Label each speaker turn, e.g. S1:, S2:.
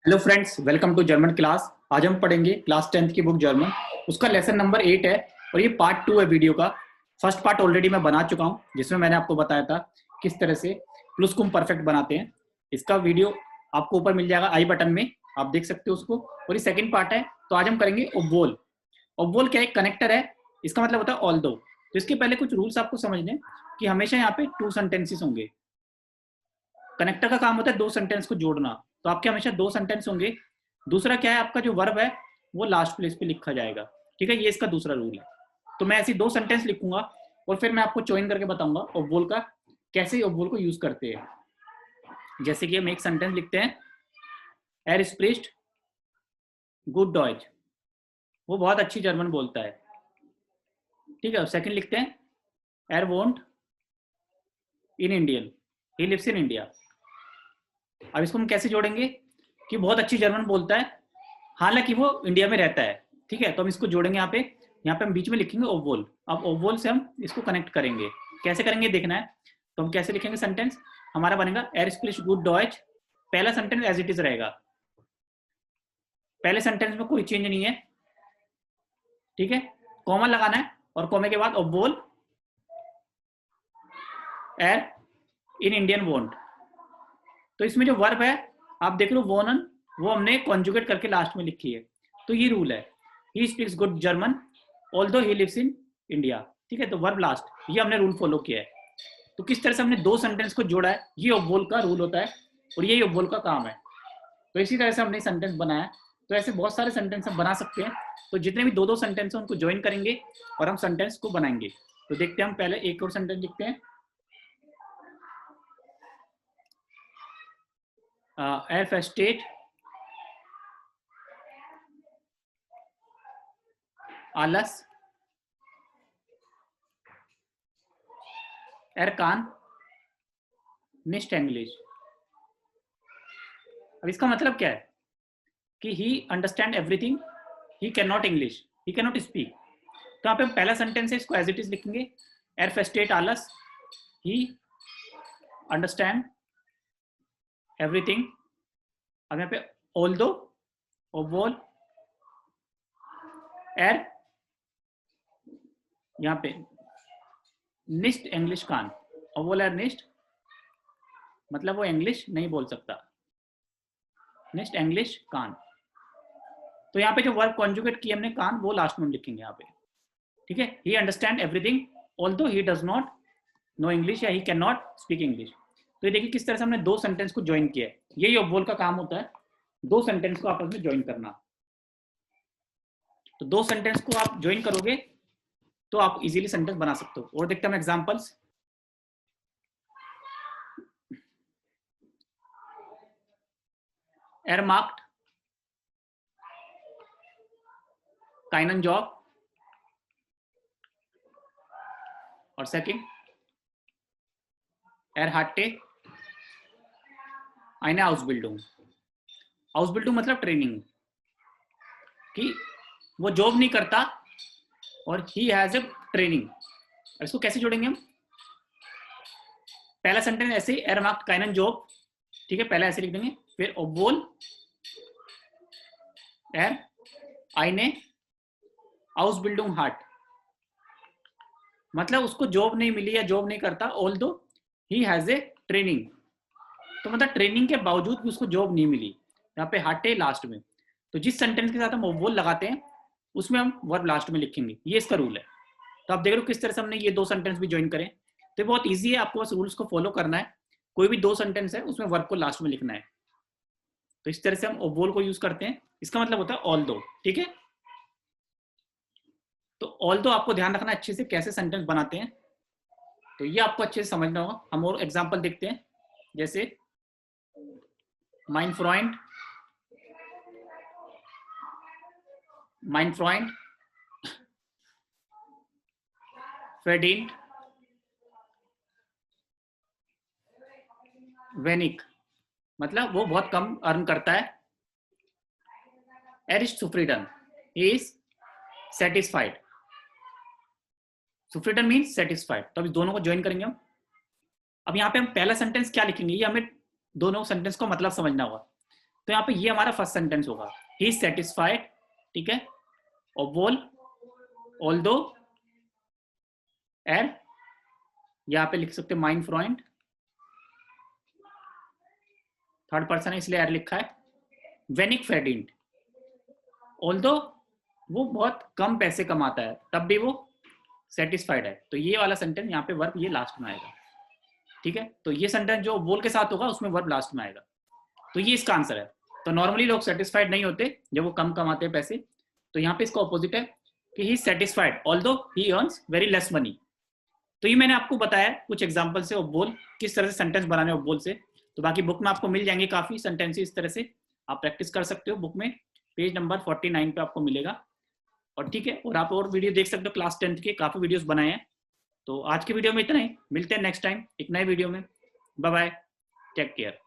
S1: Hello friends, welcome to German class. आज हम पढ़ेंगे क्लास 10th की बुक जर्मन। उसका लेसन नंबर 8 है और ये पार्ट 2 है वीडियो का। फर्स्ट पार्ट ऑलरेडी मैं बना चुका हूँ, जिसमें मैंने आपको बताया था किस तरह से प्लुसकुम परफेक्ट बनाते हैं। इसका वीडियो आपको ऊपर मिल जाएगा आई बटन में, आप देख सकते हो उसको। और ये सेकेंड पार्ट है, तो आज हम करेंगे ओब्वोल। ओब्वोल क्या है? कनेक्टर है। इसका मतलब होता है ऑल्दो। तो इसके पहले कुछ रूल्स आपको समझने कि हमेशा यहाँ पे 2 सेंटेंसेस होंगे। कनेक्टर का काम होता है 2 सेंटेंस को जोड़ना, तो आपके हमेशा 2 सेंटेंस होंगे। दूसरा क्या है, आपका जो वर्ब है वो लास्ट प्लेस पे लिखा जाएगा। ठीक है, ये इसका दूसरा रूल है। तो मैं ऐसी 2 सेंटेंस लिखूंगा और फिर मैं आपको ज्वाइन करके बताऊंगा ओब्वोल का कैसे ओब्वोल को यूज करते हैं। जैसे कि हम एक सेंटेंस लिखते हैं, एर स्प्रिस्ट गुड डॉइच, वो बहुत अच्छी जर्मन बोलता है। ठीक है, सेकंड लिखते हैं, एर वोंट इन इंडियन, ही लिव्स इन इंडिया। अब इसको हम कैसे जोड़ेंगे कि बहुत अच्छी जर्मन बोलता है, हालांकि वो इंडिया में रहता है। ठीक है, तो हम इसको जोड़ेंगे यहाँ पे हम बीच में लिखेंगे ओवोल। अब ओवोल से हम इसको कनेक्ट करेंगे। कैसे करेंगे देखना है। तो हम कैसे लिखेंगे सेंटेंस, हमारा बनेगा एर स्प्रिच गुड डॉइच। पहला सेंटेंस एज इट इज रहेगा, पहले सेंटेंस में कोई चेंज नहीं है। ठीक है, कॉमा लगाना है और कॉमे के बाद ओवोल एर इन इंडियन वोंट। तो इसमें जो वर्ब है आप देख लो वोनन, वो हमने कॉन्जुगेट करके लास्ट में लिखी है। तो ये रूल है, he speaks good German although he lives in India. ठीक है, तो वर्ब लास्ट, ये हमने रूल फॉलो किया है। तो किस तरह से हमने 2 सेंटेंस को जोड़ा है, ये ओब्वोल का रूल होता है और ये ओब्वोल का काम है। तो इसी तरह से हमने सेंटेंस बनाया। तो ऐसे बहुत सारे सेंटेंस हम बना सकते हैं। तो जितने भी 2-2 सेंटेंस हैं उनको ज्वाइन करेंगे और हम सेंटेंस को बनाएंगे। तो देखते हैं, हम पहले एक और सेंटेंस लिखते हैं, एर फेस्टेट आलस एर कान निस्ट इंग्लिश। अब इसका मतलब क्या है कि ही understand everything, he can not English, he can not speak. तो यहाँ पे पहला सेंटेंस है, इसको एज इट इज लिखेंगे, एर फेस्टेट आलस, ही अंडरस्टैंड एवरीथिंग। अब यहाँ पे ऑल्दो ओवोल एर, यहाँ पे निस्ट इंग्लिश कान, ओवोल एर निस्ट मतलब वो इंग्लिश नहीं बोल सकता, निस्ट इंग्लिश कान। तो यहाँ पे जो वर्ब कॉन्जुगेट किया हमने कान, वो लास्ट में लिखेंगे यहाँ पे। ठीक है, he understand everything although he does not know English या he can not speak English. तो ये देखिए किस तरह से हमने 2 सेंटेंस को ज्वाइन किया है। यही ओब्वोल का काम होता है, 2 सेंटेंस को आपस में ज्वाइन करना। तो 2 सेंटेंस को आप ज्वाइन करोगे तो आप इजीली सेंटेंस बना सकते हो। और देखते हैं एग्जांपल्स। एर मार्क्ड काइनन जॉब, और सेकंड एर हाटे eine Ausbildung। Ausbildung मतलब ट्रेनिंग, कि वो जॉब नहीं करता और ही हैज ए ट्रेनिंग। इसको कैसे जोड़ेंगे हम, पहला सेंटेंस ऐसे ही, एर मार्क्ड काइनन जॉब। ठीक है, पहला ऐसे लिख देंगे, फिर ओब्वोल एर eine Ausbildung hat, मतलब उसको जॉब नहीं मिली या जॉब नहीं करता, although he has a training. तो मतलब ट्रेनिंग के बावजूद भी उसको जॉब नहीं मिली। यहाँ पे हाटे लास्ट में। तो जिस सेंटेंस के साथ हम ओब्वोल लगाते हैं उसमें हम वर्ब लास्ट में लिखेंगे, ये इसका रूल है। तो आप देख रहे हो किस तरह से हमने ये 2 सेंटेंस भी ज्वाइन करें। तो बहुत ईजी है, आपको बस रूल्स को फॉलो करना है। कोई भी 2 सेंटेंस है उसमें वर्ब को लास्ट में लिखना है। तो इस तरह से हम ओब्वोल को यूज करते हैं। इसका मतलब होता है ऑल्दो। ठीक है, तो ऑल्दो आपको ध्यान रखना अच्छे से कैसे सेंटेंस बनाते हैं, तो ये आपको अच्छे से समझना होगा। हम और एग्जांपल देखते हैं, जैसे mein Freund verdient wenig, मतलब वो बहुत कम अर्न करता है। er ist zufrieden, he is satisfied। zufrieden means satisfied. तो अब इस दोनों को ज्वाइन करेंगे हम। अब यहाँ पे हम पहला सेंटेंस क्या लिखेंगे, ये हमें दोनों सेंटेंस को मतलब समझना होगा। तो यहाँ पे ये हमारा फर्स्ट सेंटेंस होगा, ही इज सेटिस्फाइड, ठीक है, और बोल ऑल्दो एर, यहाँ पे लिख सकते हैं माइन फ्रॉइंड, थर्ड पर्सन है इसलिए एर लिखा है, वेनिक फेडिंट, ऑल्दो वो बहुत कम पैसे कमाता है तब भी वो सेटिस्फाइड है। तो ये वाला सेंटेंस यहाँ पे वर्ब ये लास्ट में आएगा, ठीक है। तो ये सेंटेंस जो बोल के साथ होगा उसमें वर्ब लास्ट में आएगा। तो ये इसका आंसर है। तो नॉर्मली लोग सेटिस्फाइड नहीं होते जब वो कम कमाते हैं पैसे, तो यहाँ पे इसका ऑपोजिट है कि he satisfied although he earns very less money. तो ये मैंने आपको बताया कुछ एग्जाम्पल से बोल किस तरह से सेंटेंस बनाने बोल से। तो बाकी बुक में आपको मिल जाएंगे काफी सेंटेंस इस तरह से, आप प्रैक्टिस कर सकते हो, बुक में पेज नंबर 49 पे आपको मिलेगा। और ठीक है, और आप और वीडियो देख सकते हो, क्लास 10th के काफी वीडियोस बनाए हैं। तो आज के वीडियो में इतना ही, मिलते हैं नेक्स्ट टाइम एक नए वीडियो में। Bye bye, take care.